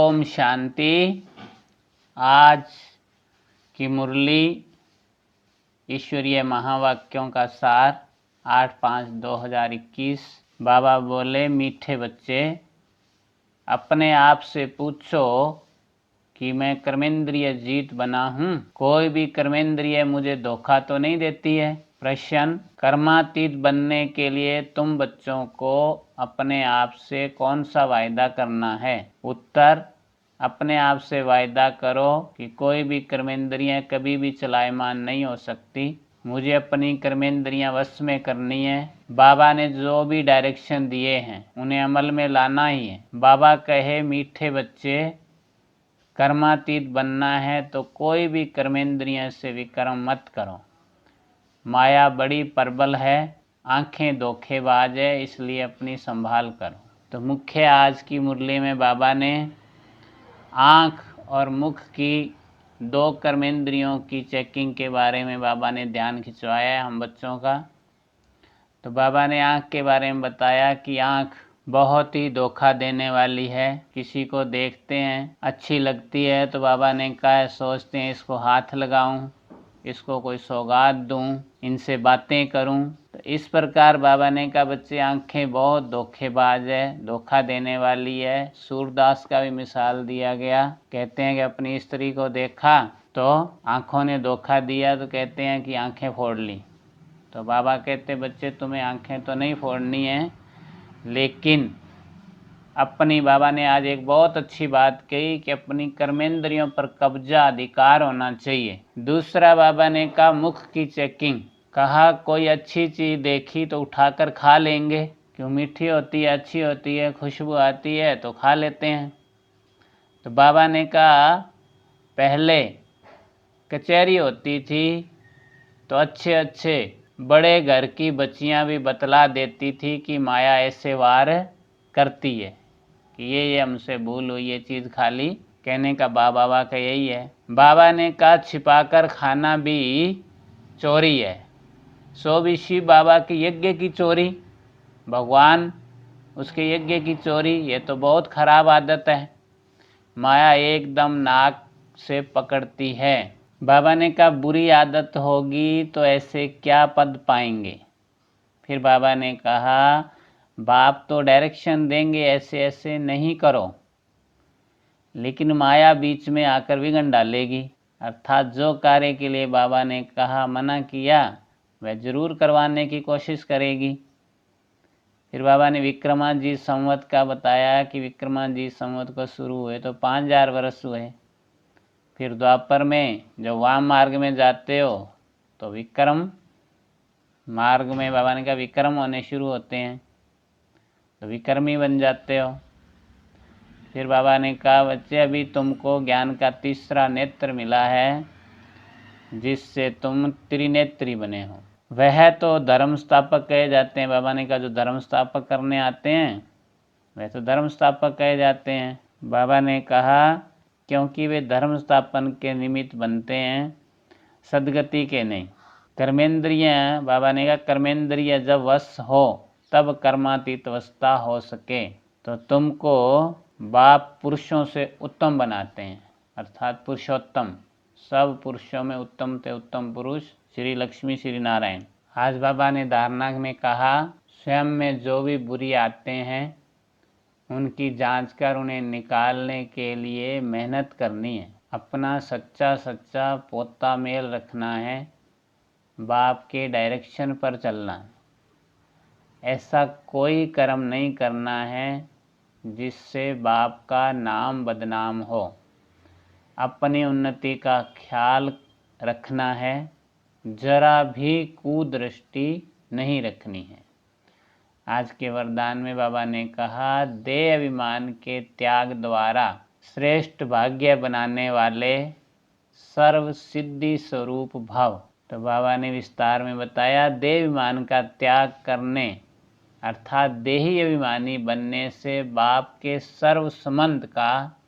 ओम शांति। आज की मुरली ईश्वरीय महावाक्यों का सार 8/5/2021। बाबा बोले, मीठे बच्चे, अपने आप से पूछो कि मैं कर्मेंद्रिय जीत बना हूँ? कोई भी कर्मेंद्रिय मुझे धोखा तो नहीं देती है? प्रश्न, कर्मातीत बनने के लिए तुम बच्चों को अपने आप से कौन सा वायदा करना है? उत्तर, अपने आप से वायदा करो कि कोई भी कर्मेंद्रियां कभी भी चलायमान नहीं हो सकती। मुझे अपनी कर्मेंद्रियां वश में करनी है। बाबा ने जो भी डायरेक्शन दिए हैं उन्हें अमल में लाना ही है। बाबा कहे, मीठे बच्चे, कर्मातीत बनना है तो कोई भी कर्मेंद्रियां से विक्रम मत करो। माया बड़ी प्रबल है, आंखें धोखेबाज है, इसलिए अपनी संभाल करो। तो मुख्य आज की मुरली में बाबा ने आँख और मुख की 2 कर्मेंद्रियों की चेकिंग के बारे में बाबा ने ध्यान खिंचवाया है हम बच्चों का। तो बाबा ने आँख के बारे में बताया कि आँख बहुत ही धोखा देने वाली है। किसी को देखते हैं, अच्छी लगती है तो बाबा ने कहा, सोचते हैं इसको हाथ लगाऊं, इसको कोई सौगात दूं, इनसे बातें करूं। तो इस प्रकार बाबा ने कहा, बच्चे, आंखें बहुत धोखेबाज है, धोखा देने वाली है। सूरदास का भी मिसाल दिया गया। कहते हैं कि अपनी स्त्री को देखा तो आंखों ने धोखा दिया, तो कहते हैं कि आंखें फोड़ ली। तो बाबा कहते, बच्चे, तुम्हें आंखें तो नहीं फोड़नी है, लेकिन अपनी, बाबा ने आज एक बहुत अच्छी बात कही कि अपनी कर्मेंद्रियों पर कब्जा, अधिकार होना चाहिए। दूसरा बाबा ने कहा, मुख की चेकिंग। कहा, कोई अच्छी चीज़ देखी तो उठाकर खा लेंगे, क्यों? मीठी होती है, अच्छी होती है, खुशबू आती है तो खा लेते हैं। तो बाबा ने कहा, पहले कचहरी होती थी तो अच्छे अच्छे बड़े घर की बच्चियां भी बतला देती थी कि माया ऐसे वार करती है कि ये हमसे भूल हुई, ये चीज़ खा ली। कहने का बाबा का यही है। बाबा ने कहा, छिपाकर खाना भी चोरी है। सो भी शिव बाबा के यज्ञ की चोरी, भगवान उसके यज्ञ की चोरी, ये तो बहुत खराब आदत है। माया एकदम नाक से पकड़ती है। बाबा ने कहा, बुरी आदत होगी तो ऐसे क्या पद पाएंगे? फिर बाबा ने कहा, बाप तो डायरेक्शन देंगे, ऐसे ऐसे नहीं करो, लेकिन माया बीच में आकर विघ्न डालेगी। अर्थात जो कार्य के लिए बाबा ने कहा, मना किया, वह जरूर करवाने की कोशिश करेगी। फिर बाबा ने विक्रमाजी संवत का बताया कि विक्रमाजी संवत को शुरू हुए तो 5000 वर्ष हुए। फिर द्वापर में जब वाम मार्ग में जाते हो तो विक्रम मार्ग में बाबा ने कहा विक्रम होने शुरू होते हैं, तो विक्रमी बन जाते हो। फिर बाबा ने कहा, बच्चे, अभी तुमको ज्ञान का तीसरा नेत्र मिला है, जिससे तुम त्रिनेत्री बने हो। वह तो धर्म स्थापक कहे जाते हैं। बाबा ने कहा, जो धर्म स्थापक करने आते हैं वह तो धर्म स्थापक कहे जाते हैं। बाबा ने कहा, क्योंकि वे धर्म स्थापन के निमित्त बनते हैं, सदगति के नहीं। कर्मेंद्रिय, बाबा ने कहा, कर्मेंद्रिय जब वश हो तब कर्मातीत अवस्था हो सके। तो तुमको बाप पुरुषों से उत्तम बनाते हैं, अर्थात पुरुषोत्तम। सब पुरुषों में उत्तम से उत्तम पुरुष श्री लक्ष्मी श्री नारायण। आज बाबा ने धारणा में कहा, स्वयं में जो भी बुरी आदतें हैं उनकी जांच कर उन्हें निकालने के लिए मेहनत करनी है। अपना सच्चा सच्चा पोता मेल रखना है, बाप के डायरेक्शन पर चलना है। ऐसा कोई कर्म नहीं करना है जिससे बाप का नाम बदनाम हो। अपनी उन्नति का ख्याल रखना है, जरा भी कुदृष्टि नहीं रखनी है। आज के वरदान में बाबा ने कहा, देह अभिमान के त्याग द्वारा श्रेष्ठ भाग्य बनाने वाले सर्व सिद्धि स्वरूप भव। तो बाबा ने विस्तार में बताया, देह अभिमान का त्याग करने अर्थात देही अभिमानी बनने से बाप के सर्व संबंध का,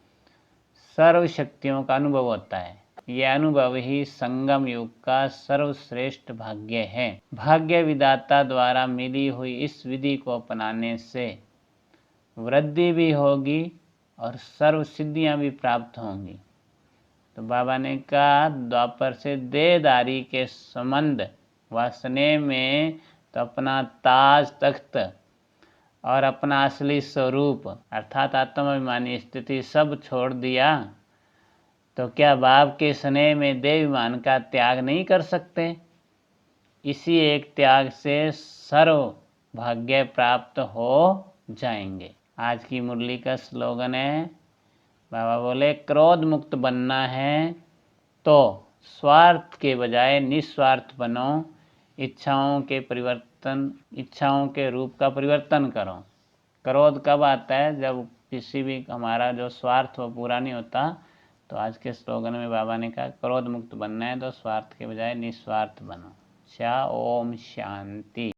सर्व शक्तियों का अनुभव होता है। यह अनुभव ही संगम युग का सर्वश्रेष्ठ भाग्य है। भाग्य विधाता द्वारा मिली हुई इस विधि को अपनाने से वृद्धि भी होगी और सर्व सिद्धियाँ भी प्राप्त होंगी। तो बाबा ने कहा द्वापर से देहदारी के संबंध वासने में तो अपना ताज तख्त और अपना असली स्वरूप अर्थात आत्माभिमानी स्थिति सब छोड़ दिया, तो क्या बाप के स्नेह में देहाभिमान का त्याग नहीं कर सकते? इसी एक त्याग से सर्व भाग्य प्राप्त हो जाएंगे। आज की मुरली का स्लोगन है, बाबा बोले क्रोध मुक्त बनना है तो स्वार्थ के बजाय निस्वार्थ बनो, इच्छाओं के रूप का परिवर्तन करो। क्रोध कब आता है? जब किसी भी हमारा जो स्वार्थ वो पूरा नहीं होता। तो आज के स्लोगन में बाबा ने कहा क्रोध मुक्त बनना है तो स्वार्थ के बजाय निस्वार्थ बनो। ओम शांति।